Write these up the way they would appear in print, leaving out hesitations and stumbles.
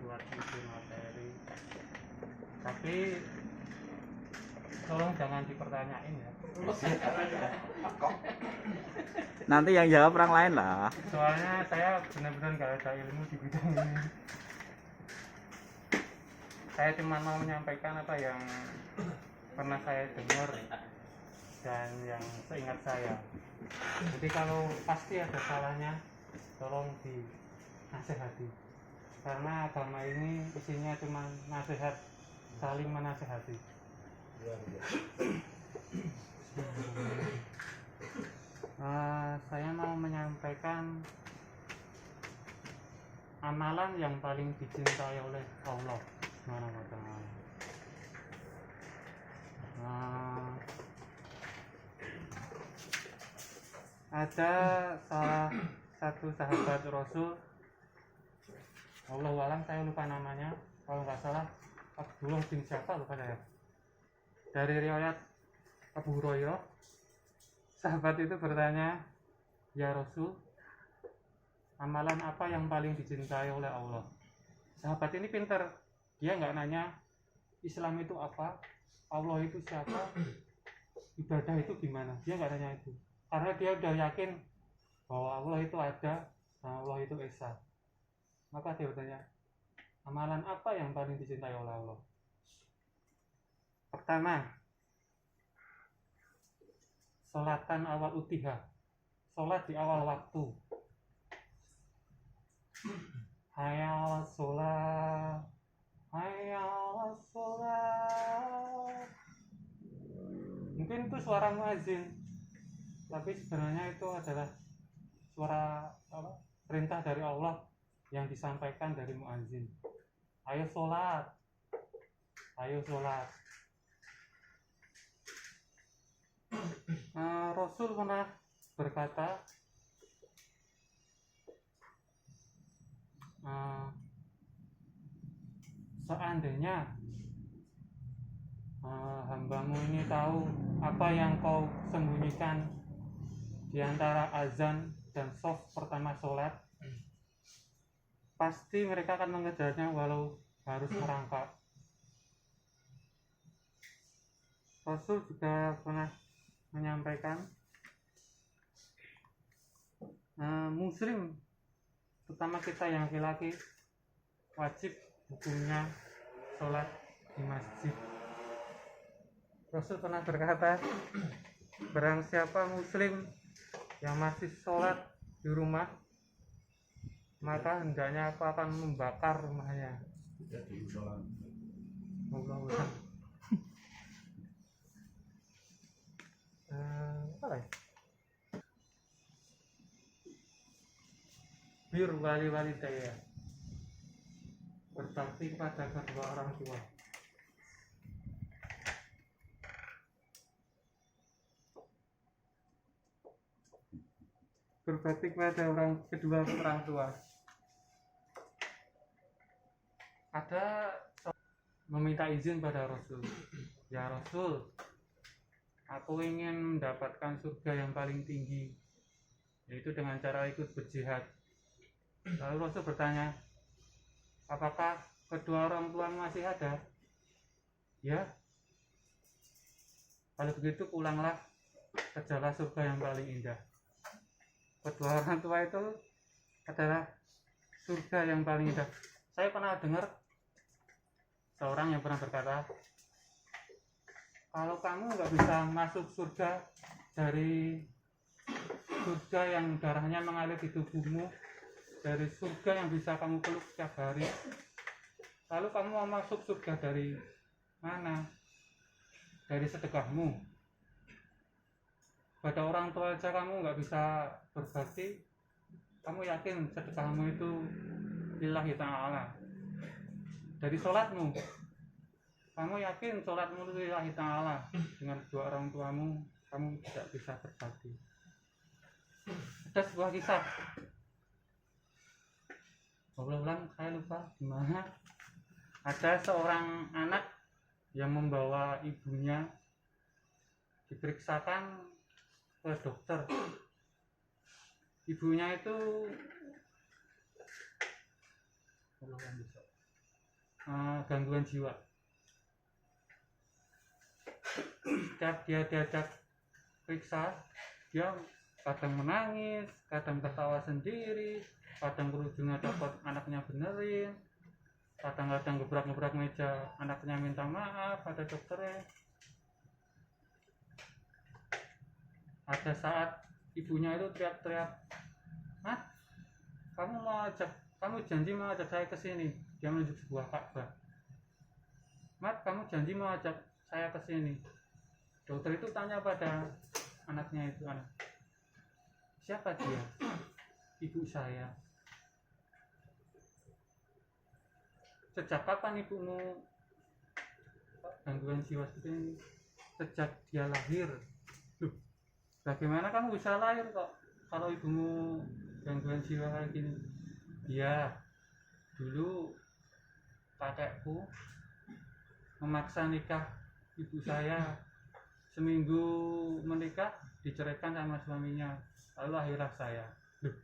buat uji materi, tapi tolong jangan dipertanyain ya. Nanti yang jawab orang lain lah. Soalnya saya benar-benar nggak ada ilmu di bidang ini. Saya cuma mau menyampaikan apa yang pernah saya dengar dan yang seingat saya. Jadi kalau pasti ada salahnya, tolong dinasehati. Karena agama ini isinya cuma nasihat, saling menasehati. Saya mau menyampaikan amalan yang paling dicintai oleh Allah Subhanahu wa Ta'ala. Ada salah satu sahabat Rasul, Allahu a'lam, saya lupa namanya, kalau nggak salah Abdullah bin siapa lupa saya. Dari riwayat Abu Hurairah, sahabat itu bertanya, "Ya Rasul, amalan apa yang paling dicintai oleh Allah?" Sahabat ini pintar, dia nggak nanya Islam itu apa, Allah itu siapa, ibadah itu gimana, dia nggak nanya itu, karena dia udah yakin bahwa Allah itu ada dan Allah itu esa. Maka dia bertanya, amalan apa yang paling dicintai oleh Allah? Pertama, sholatan awal utiha, sholat di awal waktu. Hayya 'alas sholat, hayya 'alas sholat. Mungkin itu suara muazin, tapi sebenarnya itu adalah suara perintah dari Allah yang disampaikan dari muazin. Ayo sholat, ayo sholat. Rasul pernah berkata, seandainya hambamu ini tahu apa yang kau sembunyikan di antara azan dan shaf pertama sholat, pasti mereka akan mengejarnya walau harus merangkak. Rasul juga pernah menyampaikan, muslim, terutama kita yang laki-laki, wajib hukumnya sholat di masjid. Rasul pernah berkata, barang siapa muslim yang masih sholat di rumah, maka hendaknya aku akan membakar rumahnya. Apa ya? Bir wali daya, berbakti pada kedua orang tua. Berbakti pada kedua orang tua. Ada meminta izin pada Rasul, ya Rasul, aku ingin mendapatkan surga yang paling tinggi, yaitu dengan cara ikut berjihad. Lalu Rasul bertanya, apakah kedua orang tua masih ada? Ya. Kalau begitu pulanglah, kejarlah surga yang paling indah. Kedua orang tua itu adalah surga yang paling indah. Saya pernah dengar seorang yang pernah berkata, kalau kamu nggak bisa masuk surga dari surga yang darahnya mengalir di tubuhmu, dari surga yang bisa kamu peluk setiap hari, lalu kamu mau masuk surga dari mana? Dari sedekahmu. Pada orang tua aja kamu nggak bisa berbakti, kamu yakin sedekahmu itu lillahi ta'ala? Dari sholatmu, kamu yakin sholatmu itu lillahi ta'ala? Dengan kedua orang tuamu, kamu tidak bisa berbakti. Ada sebuah kisah, ulang saya lupa gimana. Ada seorang anak yang membawa ibunya diperiksakan ke dokter. Ibunya itu gangguan jiwa. Setiap dia diajak periksa, dia kadang menangis, kadang ketawa sendiri, kadang kerudungnya copot anaknya benerin, kadang-kadang gebrak-gebrak meja anaknya minta maaf pada dokternya. Ada saat ibunya itu teriak-teriak, "Mat, kamu janji mau ajak saya ke sini." Dia menunjuk sebuah Ka'bah. "Mat, kamu janji mau ajak saya ke sini." Dokter itu tanya pada anaknya itu, "Siapa dia?" "Ibu saya." "Sejak kapan ibumu gangguan jiwa seperti ini?" "Sejak dia lahir." "Loh, bagaimana kamu bisa lahir kok kalau ibumu gangguan jiwa kayak gini?" "Ya, dulu kakekku memaksa nikah ibu saya. Seminggu menikah diceraikan sama suaminya, lalu lahirlah saya." "Loh,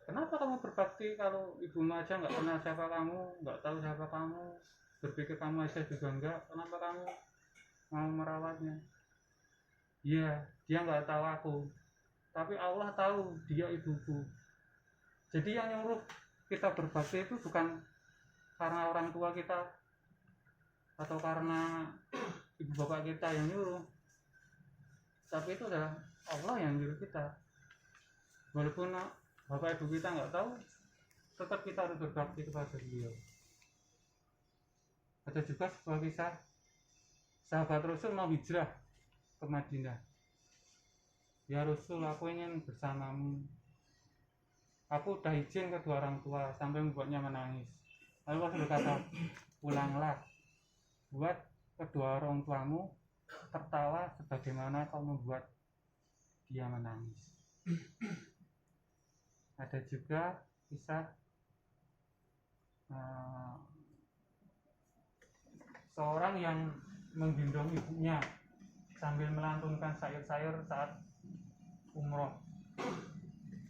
kenapa kamu berbakti kalau ibumu aja nggak kenal siapa kamu, nggak tahu siapa kamu, berpikir kamu aja juga enggak, kenapa kamu mau merawatnya?" "Iya, dia nggak tahu aku, tapi Allah tahu dia ibuku." Jadi yang nyuruh kita berbakti itu bukan karena orang tua kita atau karena ibu bapak kita yang nyuruh, tapi itu adalah Allah yang nyuruh kita. Walaupun bapak ibu kita nggak tahu, tetap kita harus berbakti kepada beliau. Ada juga sebuah kisah sahabat Rasul mau hijrah ke Madinah. "Ya Rasul, aku ingin bersamamu. Aku udah izin kedua orang tua," sampai membuatnya menangis. Lalu Rasul berkata, "Pulanglah, buat kedua orang tuamu tertawa sebagaimana kau membuat dia menangis." Ada juga kisah seorang yang menggendong ibunya sambil melantunkan syair-syair saat umroh.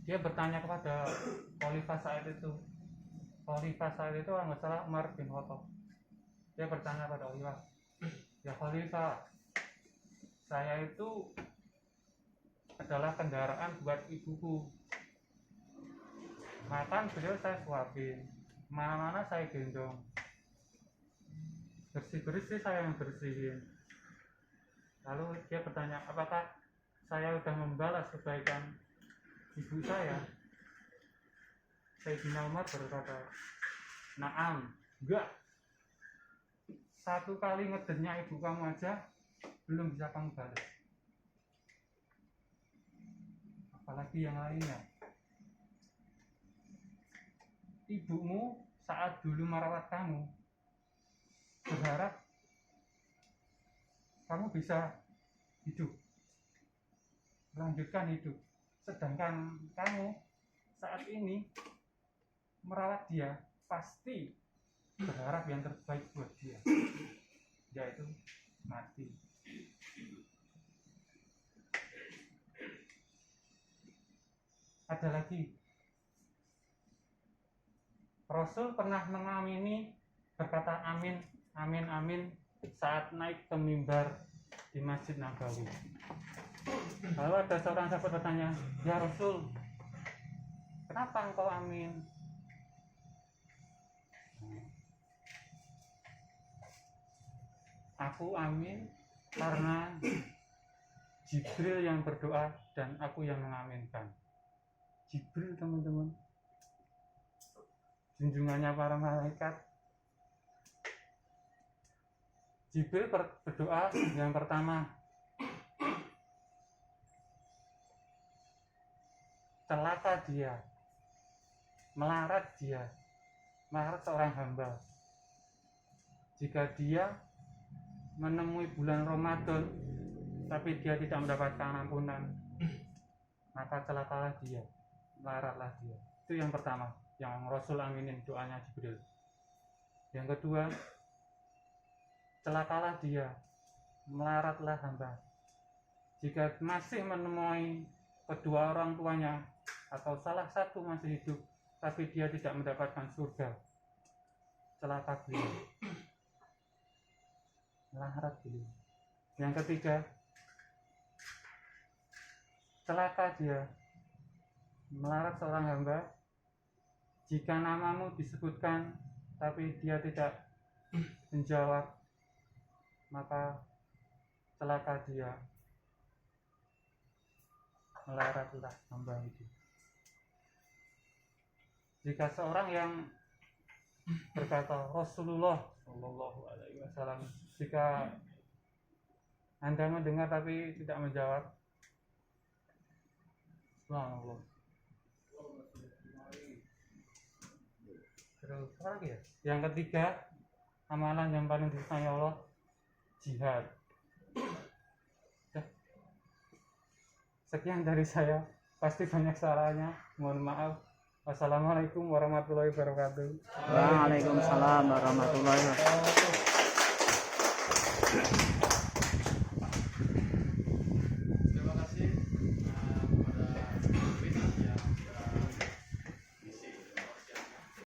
Dia bertanya kepada Khalifah saat itu. Khalifah saat itu nggak salah Umar bin Khattab. Dia bertanya pada Khalifah, "Ya Khalifah, saya itu adalah kendaraan buat ibuku. Makan beliau saya suapin, mana-mana saya gendong, bersih-bersih saya yang bersihin." Lalu dia bertanya, "Apakah saya sudah membalas kebaikan ibu saya?" Sayyidina Umar berkata, "Naam, enggak. Satu kali ngedenya ibu kamu aja belum bisa kamu balas, apalagi yang lainnya. Ibumu saat dulu merawat kamu berharap kamu bisa hidup, melanjutkan hidup, sedangkan kamu saat ini merawat dia pasti berharap yang terbaik buat dia, yaitu mati." Ada lagi, Rasul pernah mengamini, berkata amin, amin, amin saat naik ke mimbar di Masjid Nabawi. Lalu ada seorang sahabat bertanya, "Ya Rasul, kenapa engkau amin?" "Aku amin karena Jibril yang berdoa dan aku yang mengaminkan." Jibril, teman-teman, junjungannya para malaikat. Jibril berdoa yang pertama, celaka dia, melarat seorang hamba. Jika dia menemui bulan Ramadan tapi dia tidak mendapatkan ampunan, maka celakalah dia, melaratlah dia. Itu yang pertama yang Rasul aminin doanya Jibril. Yang kedua, celakalah dia, melaratlah hamba. Jika masih menemui kedua orang tuanya atau salah satu masih hidup tapi dia tidak mendapatkan surga, celaka beliau, melarat beliau. Yang ketiga, celaka dia melarat seorang hamba jika namamu disebutkan tapi dia tidak menjawab, maka celaka dia, melaratlah hamba itu. Jika seorang yang berkata Rasulullah Shallallahu Alaihi Wasallam, jika Anda mendengar tapi tidak menjawab, subhanallah. Terus apa lagi ya? Yang ketiga, amalan yang paling disukai Allah, jihad. Sekian dari saya, pasti banyak salahnya, mohon maaf. Wassalamualaikum warahmatullahi wabarakatuh. Waalaikumsalam warahmatullahi wabarakatuh.